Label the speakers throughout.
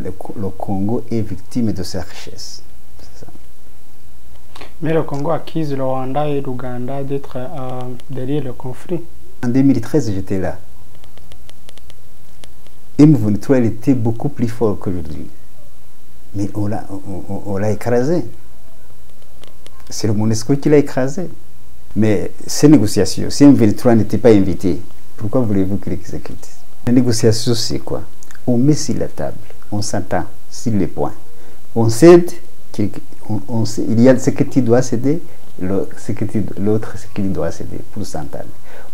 Speaker 1: le Congo est victime de sa richesse. Ça.
Speaker 2: Mais le Congo accuse le Rwanda et l'Ouganda d'être derrière le conflit.
Speaker 1: En 2013, j'étais là. M23 était beaucoup plus fort qu'aujourd'hui. Mais on l'a écrasé. C'est le MONUSCO qui l'a écrasé. Mais ces négociations, si M23 n'était pas invité, pourquoi voulez-vous qu'il exécute? La négociation, c'est quoi? On met sur la table, on s'entend sur les points. On cède, il y a ce que tu dois céder, l'autre ce qu'il doit céder pour s'entendre.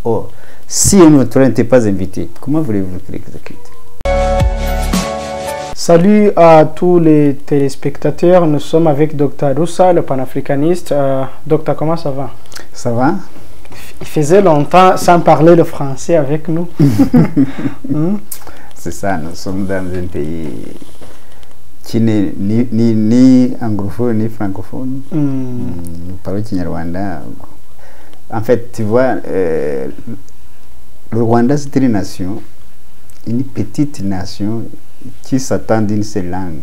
Speaker 1: Or, si M23 n'était pas invité, comment voulez-vous qu'il exécute?
Speaker 2: Salut à tous les téléspectateurs, nous sommes avec Dr Roussa, le panafricaniste. Docteur, comment ça va?
Speaker 1: Ça va?
Speaker 2: Il faisait longtemps sans parler le français avec nous.
Speaker 1: C'est ça, nous sommes dans un pays qui n'est ni anglophone ni francophone. Nous parlons Kinyarwanda. En fait, tu vois, le Rwanda, c'est une nation, une petite nation qui s'attend d'une seule langue.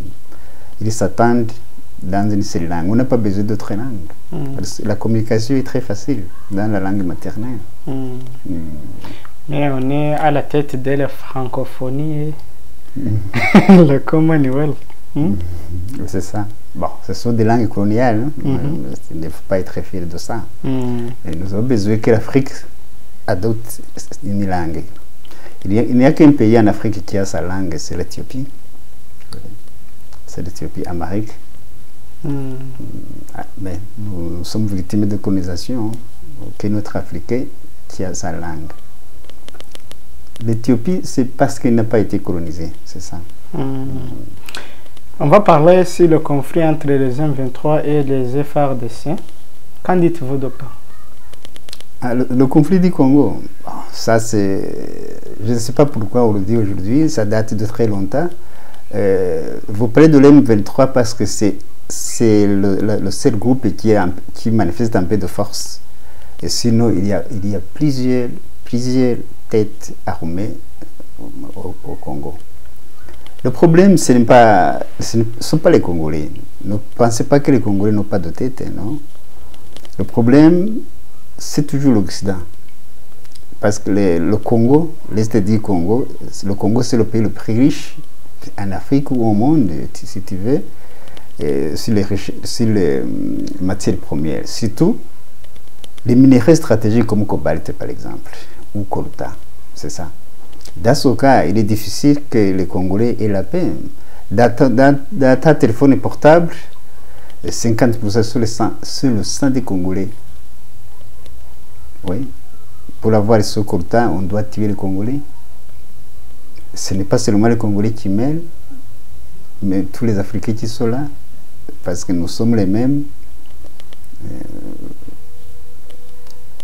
Speaker 1: Ils s'attendent dans une seule langue. On n'a pas besoin d'autres langues. La communication est très facile dans la langue maternelle.
Speaker 2: Mais on est à la tête de la francophonie et le Commonwealth.
Speaker 1: C'est ça. Bon, ce sont des langues coloniales. Il ne faut pas être fier de ça. Et nous avons besoin que l'Afrique adopte une langue. Il n'y a qu'un pays en Afrique qui a sa langue, c'est l'Éthiopie. C'est l'Éthiopie amharique. Mais nous sommes victimes de colonisation, que notre Africain qui a sa langue. L'Éthiopie, c'est parce qu'elle n'a pas été colonisée, c'est ça.
Speaker 2: On va parler sur le conflit entre les M23 et les FARDC. Qu'en dites-vous, docteur?
Speaker 1: Le conflit du Congo, ça c'est... Je ne sais pas pourquoi on le dit aujourd'hui, ça date de très longtemps. Vous parlez de l'M23 parce que c'est le seul groupe qui manifeste un peu de force. Et sinon, il y a plusieurs têtes armées au Congo. Le problème, ce ne sont pas les Congolais. Ne pensez pas que les Congolais n'ont pas de tête, non? Le problème, c'est toujours l'Occident. Parce que le Congo, l'Est du Congo, le Congo c'est le pays le plus riche en Afrique ou au monde, si tu veux, sur les matières premières. Surtout, les minéraux stratégiques comme cobalt par exemple, ou coltan, c'est ça. Dans ce cas, il est difficile que les Congolais aient la paix. Dans ta téléphone portable, 50% sur le sang des Congolais. Oui. Pour avoir ce coltan, on doit tuer les Congolais. Ce n'est pas seulement les Congolais qui meurent, mais tous les Africains qui sont là, parce que nous sommes les mêmes.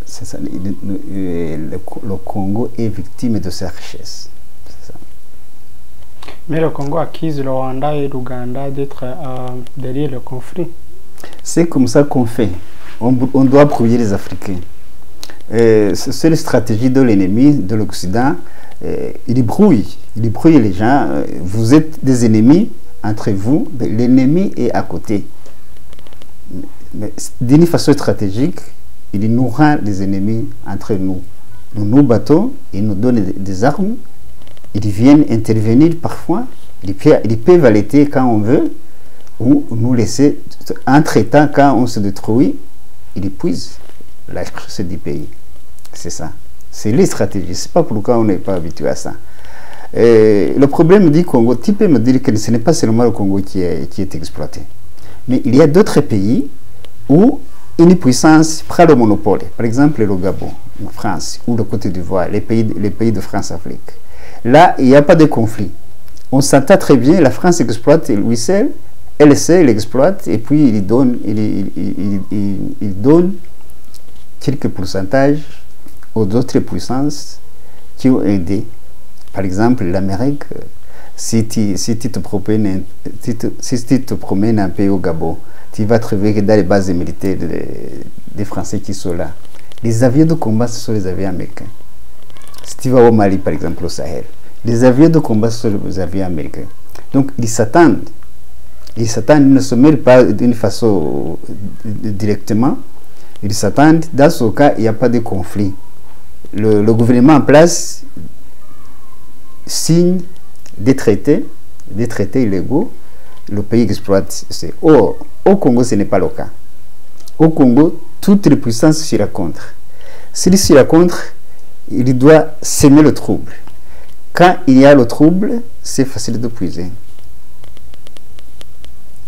Speaker 1: C'est ça, le Congo est victime de sa richesse. Ça.
Speaker 2: Mais le Congo accuse le Rwanda et l'Ouganda d'être derrière le conflit.
Speaker 1: C'est comme ça qu'on fait. On doit brouiller les Africains. C'est la stratégie de l'ennemi, de l'Occident. Il brouille les gens. Vous êtes des ennemis entre vous, l'ennemi est à côté. D'une façon stratégique, il nous rend les ennemis entre nous. Nous nous battons, ils nous donnent des armes, ils viennent intervenir parfois, ils peuvent arrêter quand on veut, ou nous laisser, entre-temps, quand on se détruit, ils épuisent la richesse du pays. C'est ça. C'est les stratégies. C'est pas pourquoi on n'est pas habitué à ça. Le problème du Congo, tu peux me dire que ce n'est pas seulement le Congo qui est exploité. Mais il y a d'autres pays où une puissance prend le monopole. Par exemple, le Gabon, la France, ou le Côte d'Ivoire, les pays de France-Afrique. Là, il n'y a pas de conflit. On s'entend très bien, la France exploite lui seul, elle sait, elle exploite, et puis il donne quelques pourcentages aux autres puissances qui ont aidé. Par exemple, l'Amérique, si tu te promènes un peu au Gabon, tu vas trouver que dans les bases militaires des Français qui sont là, les avions de combat, ce sont les avions américains. Si tu vas au Mali, par exemple, au Sahel, les avions de combat, ce sont les avions américains. Donc ils s'attendent. Ils s'attendent, ils ne se mêlent pas d'une façon directement. Ils s'attendent. Dans ce cas, il n'y a pas de conflit. Le gouvernement en place signe des traités illégaux. Le pays exploite. Or, au Congo, ce n'est pas le cas. Au Congo, toutes les puissances sera contre. S'il sera contre, il doit semer le trouble. Quand il y a le trouble, c'est facile de puiser.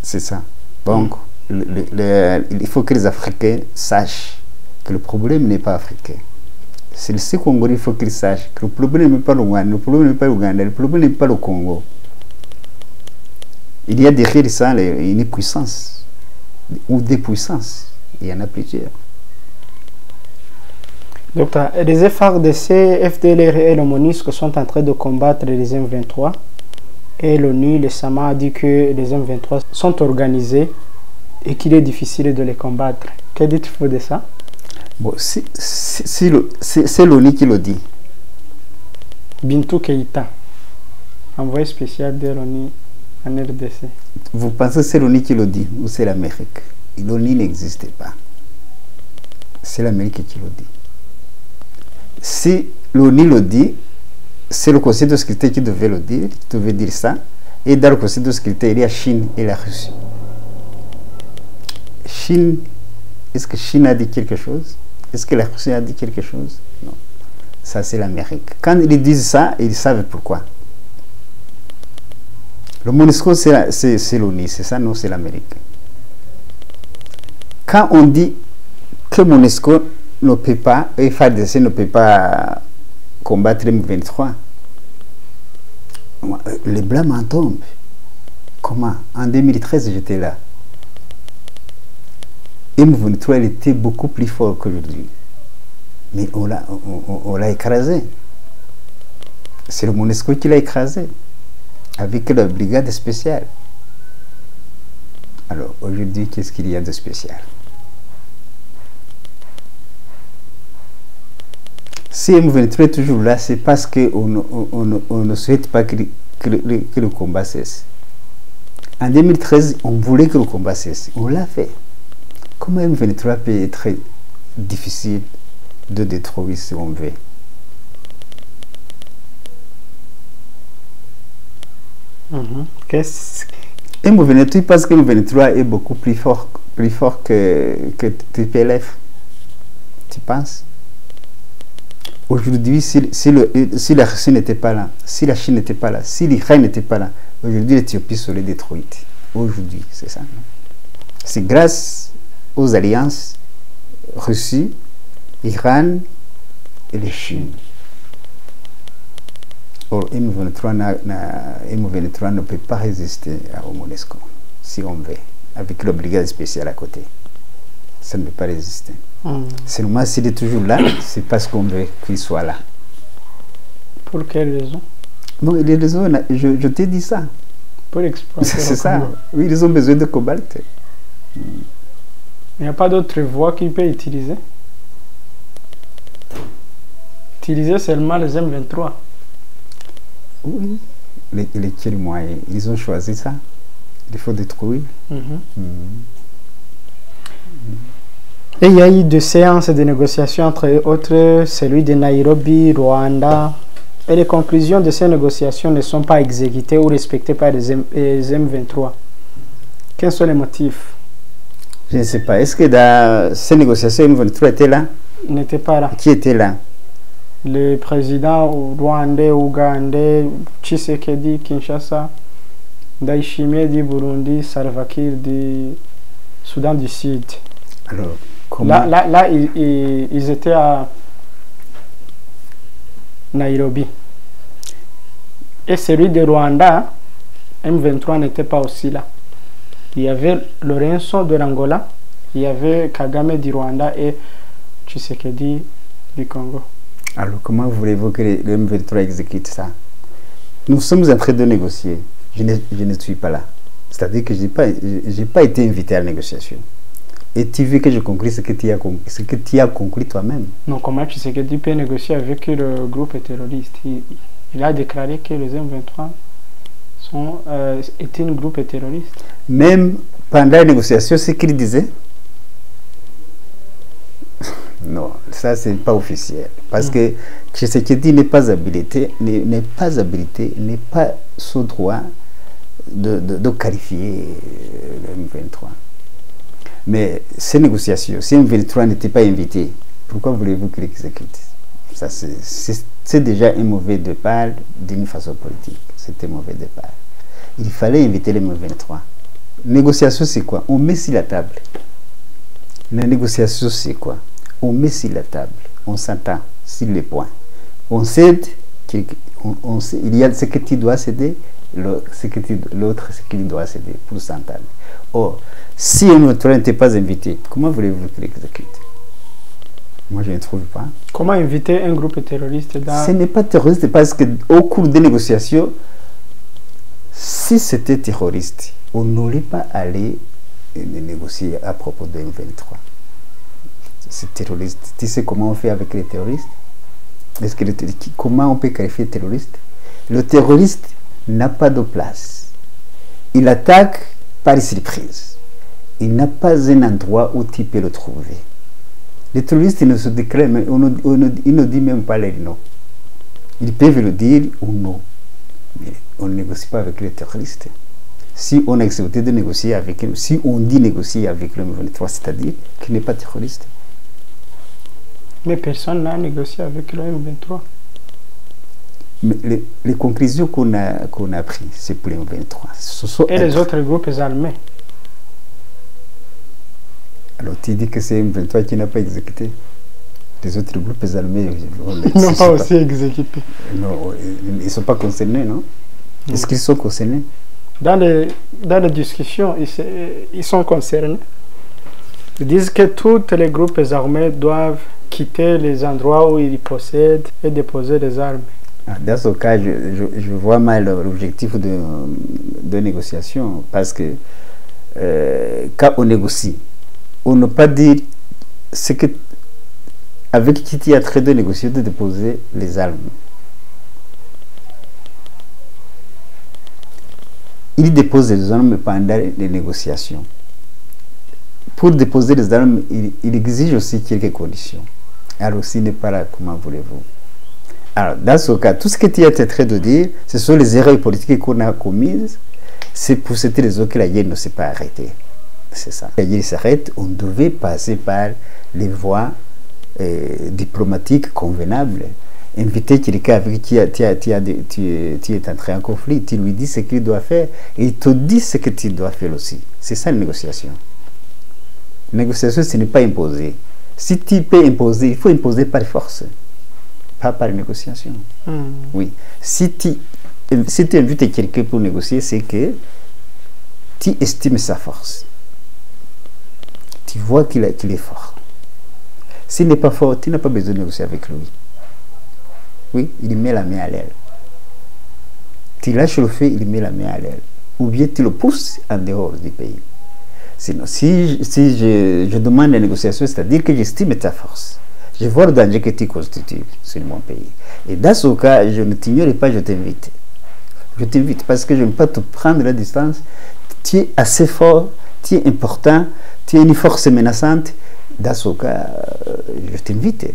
Speaker 1: C'est ça. Donc, il faut que les Africains sachent que le problème n'est pas africain. C'est le Congo, il faut qu'ils sachent que le problème n'est pas le Rwanda, le problème n'est pas l'Ouganda, le problème n'est pas le Congo. Il y a derrière ça une puissance, ou des puissances. Il y en a plusieurs.
Speaker 2: Docteur, les FARDC, FDLR et le MONUSCO sont en train de combattre les M23. Et l'ONU, le SAMA, a dit que les M23 sont organisés et qu'il est difficile de les combattre. Que dites-vous de ça?
Speaker 1: Bon, c'est l'ONU qui le dit.
Speaker 2: Bintou Keïta, envoyé spécial de l'ONU en RDC.
Speaker 1: Vous pensez que c'est l'ONU qui le dit ou c'est l'Amérique? L'ONU n'existe pas. C'est l'Amérique qui le dit. Si l'ONU le dit, c'est le Conseil de sécurité qui devait le dire, qui devait dire ça. Et dans le Conseil de sécurité, il y a Chine et la Russie. Chine, est-ce que Chine a dit quelque chose? Est-ce que la Russie a dit quelque chose? Non. Ça, c'est l'Amérique. Quand ils disent ça, ils savent pourquoi. Le MONUSCO, c'est l'ONU, c'est ça? Non, c'est l'Amérique. Quand on dit que MONUSCO ne peut pas, et FARDC ne peut pas combattre M23, les Blancs m'en tombent. Comment? En 2013, j'étais là. M23, il était beaucoup plus fort qu'aujourd'hui. Mais on l'a écrasé. C'est le MONUSCO qui l'a écrasé, avec la brigade spéciale. Alors, aujourd'hui, qu'est-ce qu'il y a de spécial? Si M23 est toujours là, c'est parce qu'on ne souhaite pas que le combat cesse. En 2013, on voulait que le combat cesse. On l'a fait. Comment M23 peut être difficile de détruire si on veut? M23, parce que M23 est beaucoup plus fort que TPLF. Tu penses? Aujourd'hui, si la Russie n'était pas là, si la Chine n'était pas là, si l'Iran n'était pas là, aujourd'hui l'Éthiopie serait détruite. Aujourd'hui, c'est ça. C'est grâce aux alliances Russie, Iran et la Chine. Or, M23 ne peut pas résister au MONUSCO, si on veut, avec la brigade spéciale à côté. Ça ne peut pas résister. Seulement, s'il est toujours là, c'est parce qu'on veut qu'il soit là.
Speaker 2: Pour quelle raison?
Speaker 1: Non, les raisons, je t'ai dit ça.
Speaker 2: Pour exploiter.
Speaker 1: C'est ça. Oui, ils ont besoin de cobalt.
Speaker 2: Il n'y a pas d'autre voie qu'il peut utiliser. Utiliser seulement les M23.
Speaker 1: Oui. Quels moyens? Ils ont choisi ça. Il faut détruire.
Speaker 2: Et il y a eu deux séances de négociations, entre autres celui de Nairobi, Rwanda. Et les conclusions de ces négociations ne sont pas exécutées ou respectées par les M23. Quels sont les motifs?
Speaker 1: Je ne sais pas. Est-ce que dans ces négociations, M23 était là?
Speaker 2: Il n'était pas là.
Speaker 1: Qui était là?
Speaker 2: Le président rwandais, ougandais, Tshisekedi, Kinshasa, Ndayishimiye du Burundi, Salva Kiir du Soudan du Sud.
Speaker 1: Alors, comment?
Speaker 2: Là ils étaient à Nairobi. Et celui de Rwanda, M23 n'était pas aussi là. Il y avait Lorenzo de l'Angola, il y avait Kagame du Rwanda et Tshisekedi du Congo.
Speaker 1: Alors, comment voulez-vous que le M23 exécute ça? Nous sommes en train de négocier. Je ne suis pas là. C'est-à-dire que je n'ai pas été invité à la négociation. Et tu veux que je conclue ce que tu as conclu toi-même?
Speaker 2: Non, comment Tshisekedi peut négocier avec le groupe terroriste? Il a déclaré que les M23 est un groupe terroriste.
Speaker 1: Même pendant les négociations, ce qu'il disait, non, ça c'est pas officiel. Parce que Tshisekedi n'est pas habilité, n'est pas sous droit de qualifier le M23. Mais ces négociations, si M23 n'était pas invité, pourquoi voulez-vous qu'il exécute? Ça, c'est déjà un mauvais départ d'une façon politique. C'était un mauvais départ. Il fallait inviter les M23. Négociation, c'est quoi? On met sur la table. La négociation, c'est quoi? On met sur la table. On s'entend sur les points. On cède. Il y a ce que tu dois céder, l'autre ce qu'il doit céder pour s'entendre. Or, si M23 n'était pas invité, comment voulez-vous qu'il exécute? Moi, je ne trouve pas.
Speaker 2: Comment inviter un groupe terroriste dans...
Speaker 1: Ce n'est pas terroriste parce qu'au cours des négociations, si c'était terroriste, on n'aurait pas allé négocier à propos de M23. C'est terroriste. Tu sais comment on fait avec les terroristes? Comment on peut qualifier terroriste? Le terroriste n'a pas de place. Il attaque par surprise. Il n'a pas un endroit où tu peux le trouver. Les terroristes ne se déclarent, ils ne disent même pas les noms. Ils peuvent le dire ou non. Mais on ne négocie pas avec les terroristes. Si on a accepté de négocier avec eux, si on dit négocier avec le M23, c'est-à-dire qu'il n'est pas terroriste.
Speaker 2: Mais personne n'a négocié avec le M23.
Speaker 1: Mais les conclusions qu'on a prises, c'est pour le M23.
Speaker 2: Et les autres groupes armés?
Speaker 1: Alors tu dis que c'est M23 qui n'a pas exécuté. Les autres groupes armés
Speaker 2: n'ont pas aussi exécuté.
Speaker 1: Non, ils ne sont pas concernés, non? Est-ce qu'ils sont concernés?
Speaker 2: Dans les discussions, ils sont concernés. Ils disent que tous les groupes armés doivent quitter les endroits où ils possèdent et déposer des armes.
Speaker 1: Dans ce cas, je vois mal l'objectif de négociation parce que quand on négocie, on ne peut pas dire ce que, avec qui tu es en train de négocier, de déposer les armes. Il dépose les armes pendant les négociations. Pour déposer les armes, il exige aussi quelques conditions. Alors, s'il n'est pas là, comment voulez-vous? Alors, dans ce cas, tout ce que tu es en train de dire, ce sont les erreurs politiques qu'on a commises. C'est pour cette raison que la guerre ne s'est pas arrêtée. C'est ça. La guerre s'arrête, on devait passer par les voies diplomatiques convenables. Inviter quelqu'un avec qui tu es entré en conflit, tu lui dis ce qu'il doit faire et il te dit ce que tu dois faire aussi. C'est ça la négociation. La négociation, ce n'est pas imposer. Si tu peux imposer, il faut imposer par force, pas par négociation. Oui. Si tu invites quelqu'un pour négocier, c'est que tu estimes sa force. Tu vois qu'il est fort. S'il n'est pas fort, tu n'as pas besoin de négocier avec lui. Oui, il met la main à l'aile. Tu lâches le feu, il met la main à l'aile. Ou bien tu le pousses en dehors du pays. Sinon, si je demande la négociation, c'est-à-dire que j'estime ta force. Je vois le danger que tu constitues sur mon pays. Et dans ce cas, je ne t'ignore pas, je t'invite. Je t'invite parce que je ne peux pas te prendre la distance. Tu es assez fort, tu es important, tu es une force menaçante. Dans ce cas, je t'invite.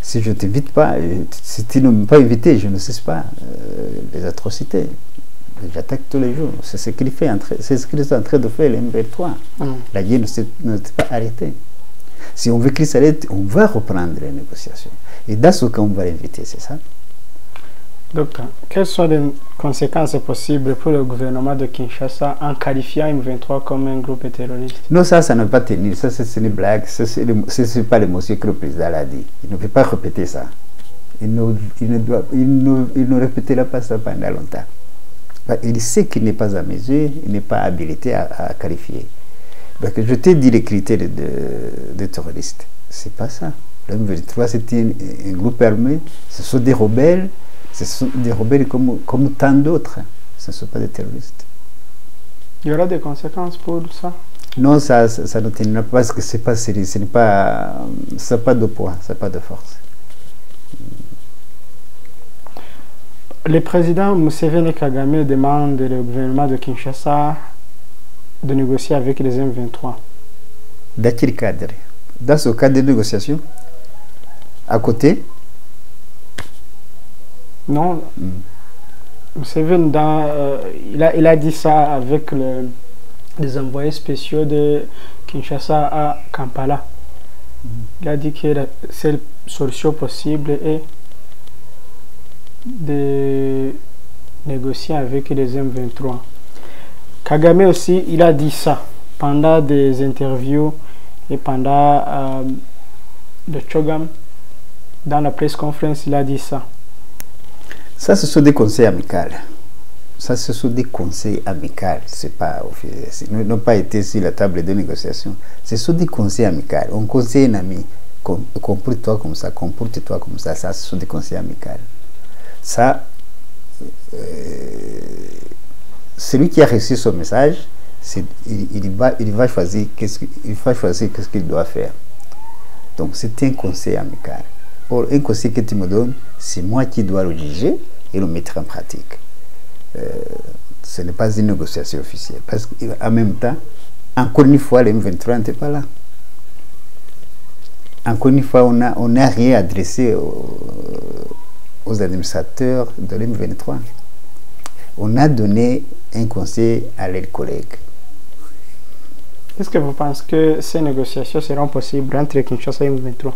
Speaker 1: Si je ne t'invite pas, si tu ne m'as pas invité, je ne cesse pas les atrocités. J'attaque tous les jours. C'est ce qu'il fait, c'est ce qu'il est en train de faire, le M23. La guerre ne s'est pas arrêtée. Si on veut qu'il s'arrête, on va reprendre les négociations. Et dans ce cas, on va l'inviter, c'est ça?
Speaker 2: Docteur, quelles sont les conséquences possibles pour le gouvernement de Kinshasa en qualifiant M23 comme un groupe terroriste?
Speaker 1: Non, ça ne va pas tenir. Ça, c'est une blague. Ce n'est pas l'émotion que le président l'a dit. Il ne peut pas répéter ça. Il ne répétera pas ça pendant longtemps. Il sait qu'il n'est pas à mesure, il n'est pas habilité à qualifier. Donc, je t'ai dit les critères de terroristes. C'est pas ça. Le M23, c'est un groupe armé. Ce sont des rebelles. Ce sont des rebelles comme tant d'autres. Ce ne sont pas des terroristes.
Speaker 2: Il y aura des conséquences pour ça?
Speaker 1: Non, ça ne tiendra pas parce que c'est pas sérieux. Ça n'a pas de poids, ça n'a pas de force.
Speaker 2: Le président Museveni Kagame demande au gouvernement de Kinshasa de négocier avec les M23.
Speaker 1: Dans quel cadre? Dans ce cadre de négociation? À côté?
Speaker 2: Non. Museveni, il a dit ça avec les envoyés spéciaux de Kinshasa à Kampala. Il a dit que la seule solution possible est de négocier avec les M23. Kagame aussi, il a dit ça pendant des interviews et pendant le Chogam, dans la presse conférence, il a dit ça.
Speaker 1: Ça, ce sont des conseils amicaux. Ça, ce sont des conseils amicaux. C'est pas, n'ont pas été sur la table de négociation. Ce sont des conseils amicaux. On conseille un ami. Comporte-toi comme ça, comporte-toi comme ça. Ça, ce sont des conseils amicaux. Ça, celui qui a reçu son message, il va choisir qu'est-ce qu'il doit faire. Donc, c'est un conseil amical. Or, un conseil que tu me donnes, c'est moi qui dois le juger et le mettre en pratique. Ce n'est pas une négociation officielle. Parce qu'en même temps, encore une fois, les M23 n'étaient pas là. Encore une fois, on n'a rien adressé aux administrateurs de l'M23. On a donné un conseil à leurs collègues.
Speaker 2: Est-ce que vous pensez que ces négociations seront possibles entre Kinshasa et M23?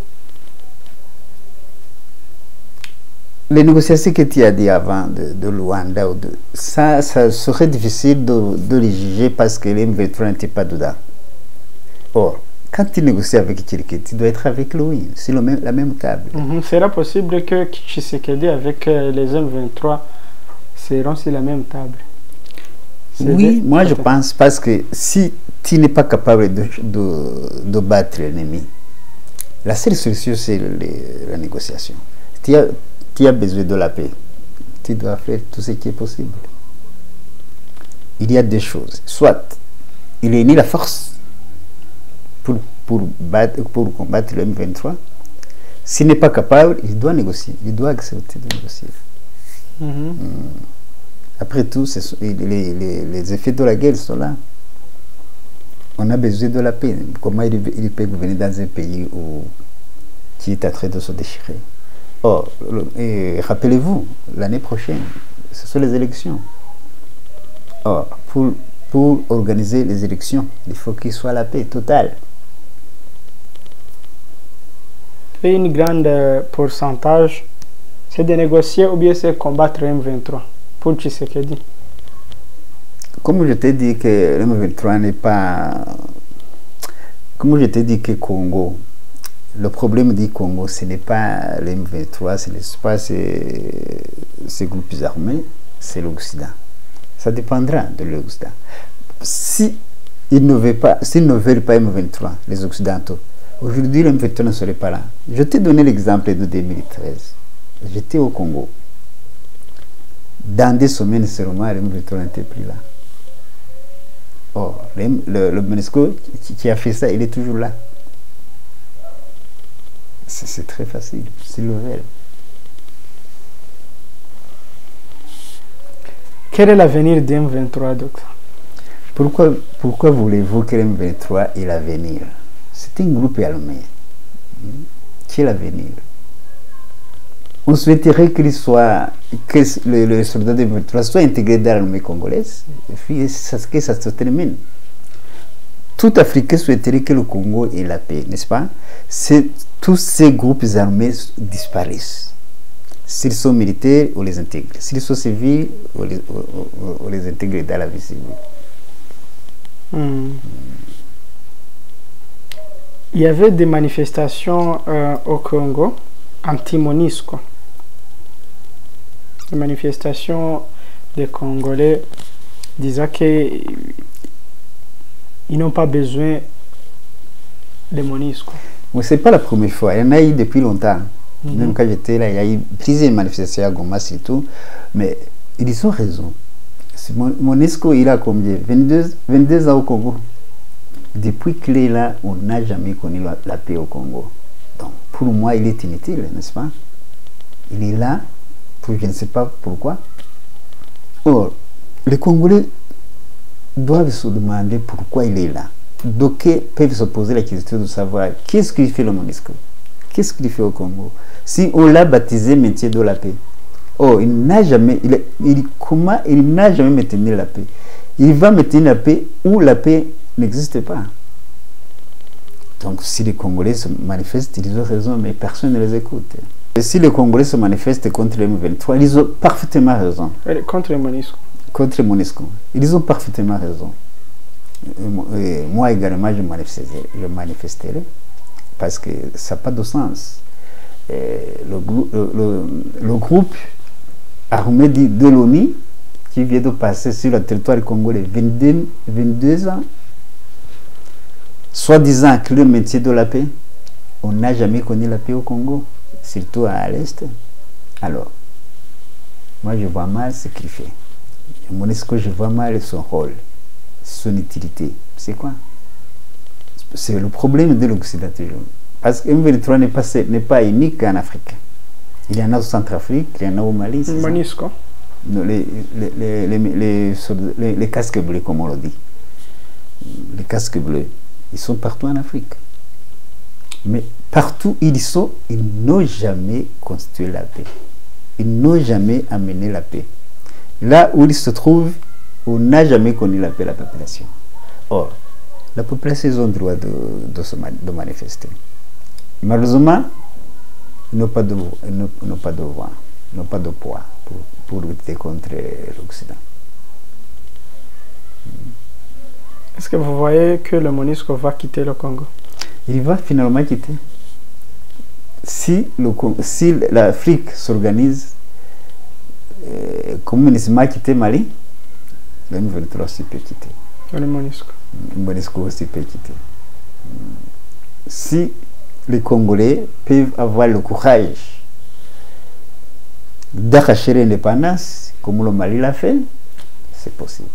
Speaker 1: Les négociations que tu as dit avant de Luanda, ça serait difficile de les juger parce que les M23 n'étaient pas dedans. Or, quand tu négocies avec quelqu'un, tu dois être avec lui, sur la même table.
Speaker 2: Sera possible que Tshisekedi avec les M23 seront sur la même table?
Speaker 1: Oui, moi je pense, parce que si tu n'es pas capable de battre l'ennemi, la seule solution c'est la négociation. Tu as besoin de la paix. Tu dois faire tout ce qui est possible. Il y a deux choses. Soit il réunit la force pour combattre le M23. S'il n'est pas capable, il doit négocier. Il doit accepter de négocier. Après tout, les effets de la guerre sont là. On a besoin de la paix. Comment il peut gouverner dans un pays qui est en train de se déchirer? Or, rappelez-vous, l'année prochaine, ce sont les élections. Or, pour organiser les élections, il faut qu'il soit la paix totale.
Speaker 2: Et une grande pourcentage, c'est de négocier ou bien c'est combattre M23 pour Tshisekedi?
Speaker 1: Comme je t'ai dit que le M23 n'est pas... Comme je t'ai dit que Congo, le problème du Congo, ce n'est pas le M23, ce n'est pas ces groupes armés, c'est l'Occident. Ça dépendra de l'Occident. S'ils ne veulent pas M23, les Occidentaux, aujourd'hui le M23 ne serait pas là. Je t'ai donné l'exemple de 2013. J'étais au Congo. Dans des semaines seulement, le M23 n'était plus là. Or, le MONUSCO qui a fait ça, il est toujours là. C'est très facile, c'est le réel.
Speaker 2: Quel est l'avenir du M23, docteur?
Speaker 1: Pourquoi voulez-vous que le M23 ait l'avenir? C'est un groupe armé. Qui est l'avenir? On souhaiterait que le soldat de M23 soit intégré dans l'armée congolaise, et puis que ça se termine. Tout Africain souhaiterait que le Congo ait la paix, n'est-ce pas? Tous ces groupes armés disparaissent. S'ils sont militaires, on les intègre. S'ils sont civils, on les intègre dans la vie civile.
Speaker 2: Il y avait des manifestations au Congo anti-MONUSCO. Des manifestations des Congolais disant qu'ils n'ont pas besoin de MONUSCO.
Speaker 1: Ce n'est pas la première fois, il y en a eu depuis longtemps. Même quand j'étais là, il y a eu plusieurs manifestations à Goma et tout. Mais ils ont raison. MONUSCO, il a combien? 22 ans au Congo. Depuis qu'il est là, on n'a jamais connu la paix au Congo. Donc, pour moi, il est inutile, n'est-ce pas? Il est là pour je ne sais pas pourquoi. Or, les Congolais doivent se demander pourquoi il est là. Donc, peuvent se poser la question de savoir qu'est-ce qu'il fait le MONUSCO, qu'est-ce qu'il fait au Congo. Si on l'a baptisé métier de la paix, oh, il n'a jamais, il n'a jamais maintenu la paix. Il va maintenir la paix où la paix n'existe pas. Donc, si les Congolais se manifestent, ils ont raison, mais personne ne les écoute. Et si les Congolais se manifestent contre le M23, ils ont parfaitement raison.
Speaker 2: Contre le MONUSCO.
Speaker 1: Contre le MONUSCO. Ils ont parfaitement raison. Et moi également, je manifesterai parce que ça n'a pas de sens. Le groupe armé de l'ONU qui vient de passer sur le territoire congolais 22 ans, soi-disant que le métier de la paix, on n'a jamais connu la paix au Congo, surtout à l'Est. Alors, moi je vois mal ce qu'il fait. Le MONUSCO, je vois mal son rôle, son utilité. C'est quoi? C'est le problème de l'Occident toujours. Parce que M23 n'est pas unique en Afrique. Il y en a au Centrafrique, il y en a au Mali.
Speaker 2: MONUSCO.
Speaker 1: Les casques bleus, comme on le dit. Les casques bleus, ils sont partout en Afrique. Mais partout où ils sont, ils n'ont jamais construit la paix. Ils n'ont jamais amené la paix. Là où ils se trouvent, on n'a jamais connu la paix, la population. Or, la population, ils ont le droit de manifester. Malheureusement, ils n'ont pas de voix, ils n'ont pas de poids pour lutter contre l'Occident.
Speaker 2: Est-ce que vous voyez que le MONUSCO va quitter le Congo?
Speaker 1: Il va finalement quitter. Si l'Afrique s'organise, comme le a quitté Mali, le M23 aussi peut quitter.
Speaker 2: Le MONUSCO.
Speaker 1: Le MONUSCO aussi peut quitter. Si les Congolais peuvent avoir le courage d'arracher l'indépendance, comme le Mali l'a fait, c'est possible.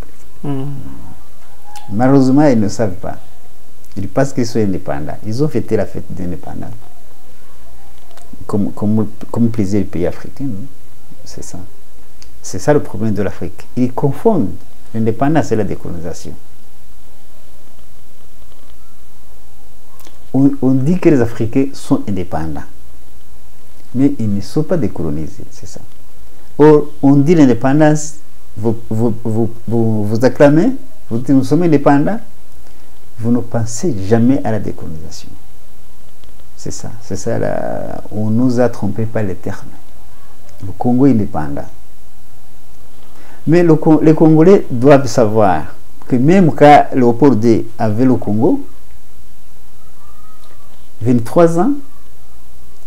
Speaker 1: Malheureusement, ils ne savent pas. Ils pensent qu'ils sont indépendants. Ils ont fêté la fête d'indépendance. Comme plusieurs pays africains. C'est ça. C'est ça le problème de l'Afrique. Ils confondent l'indépendance et la décolonisation. On dit que les Africains sont indépendants. Mais ils ne sont pas décolonisés, c'est ça. Or, on dit l'indépendance, vous acclamez, vous dites nous sommes indépendants, vous ne pensez jamais à la décolonisation. C'est ça, on nous a trompés par les termes. Le Congo est indépendant. Mais les Congolais doivent savoir que même quand Léopold II avait le Congo, 23 ans,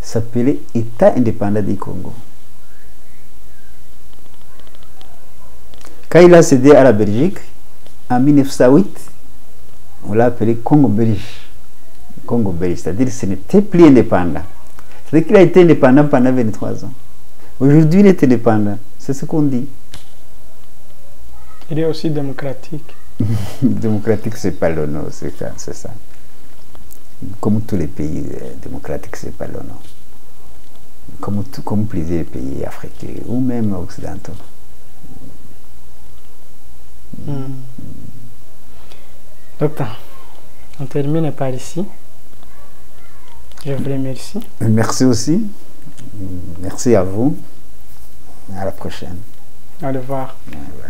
Speaker 1: s'appelait État indépendant du Congo. Quand il a cédé à la Belgique, en 1908, on l'a appelé Congo belge. Congo belge, c'est-à-dire que ce n'était plus indépendant. C'est-à-dire qu'il a été indépendant pendant 23 ans. Aujourd'hui, il est indépendant. C'est ce qu'on dit.
Speaker 2: Il est aussi démocratique.
Speaker 1: Démocratique, c'est pas le nom, c'est ça. Comme tous les pays démocratiques, c'est pas le nom. Comme plusieurs pays africains ou même occidentaux.
Speaker 2: Docteur, on termine par ici. Je vous remercie.
Speaker 1: Merci aussi. Merci à vous. À la prochaine.
Speaker 2: Au revoir.
Speaker 1: Au revoir.